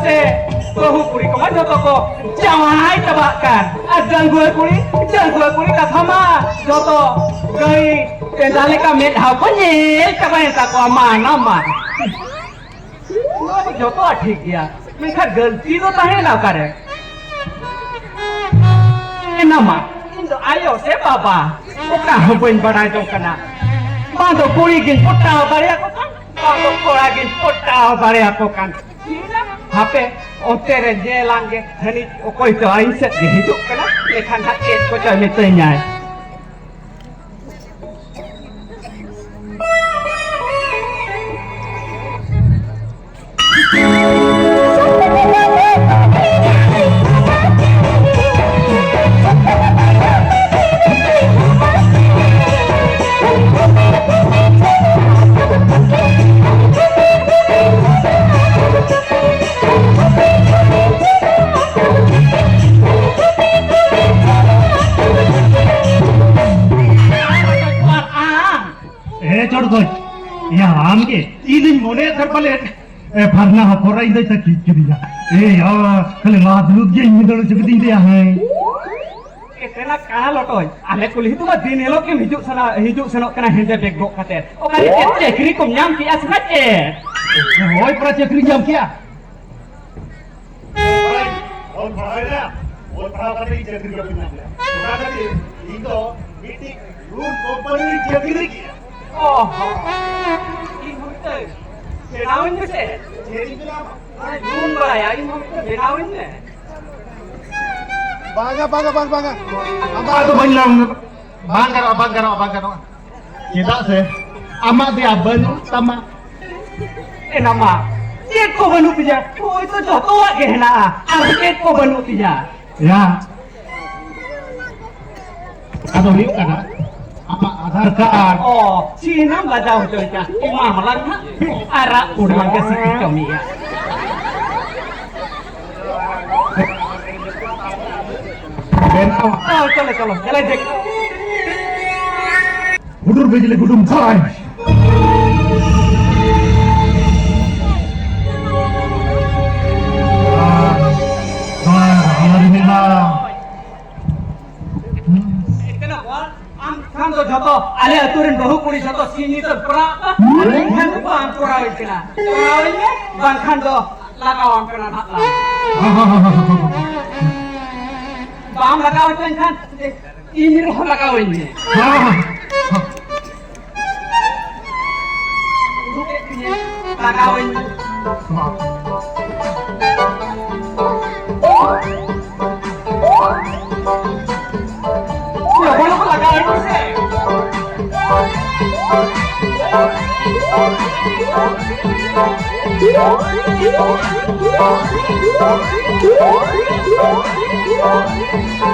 te bahu kuri ko joto ko jawai tabakan adan gue kuri katha ma joto gai tendale ka med ha ko nyel tabai ta ko mana ma joto ठीक गया मेखा गलती तो ताहे ना करे nama indo ayo se baba oka hoben badai to kana bando kuri gin potao bare ako kan bando kora gin potao bare ako kan hape ontere jelange hani okoi to ainset ge hidup kana lekhan ha et ko cha metenya ya amge idin mone terpale farna hapora indai ta kiriya ya kale ma dud ge indalo jagdi dia hai etena kana lotoy ale kuli tu ma din elo ke hijuk senok kana hende beg gok kate o kali cekri kum nyam ki asna ke hoy pra cekri nyam kia और भाईला और भाई चक्री का बिना उठा करके इनको meeting room company चक्री किया oh ini hotel benawin ke se jadi bilang room ba ya ini hotel benawin ne bangga apa tu bangkar tidak se amat dia banu sama nama cek ko banu pija oh itu joto wa ke na arket ko banu pija ya atau liu kana apa Aadhaar card oh Cina baca hotel ka imam lan ara udah ke sini kami ya oh chalo jalan cek gudur bijli gudum sai kan to joto ale aturin bahu kuri joto sini to pra ale kan to bang pura wikina pura bang kan to lakawan kana nakla bang lakawan kan ini roh lakawan ni lakawan ya boleh lakawan tu se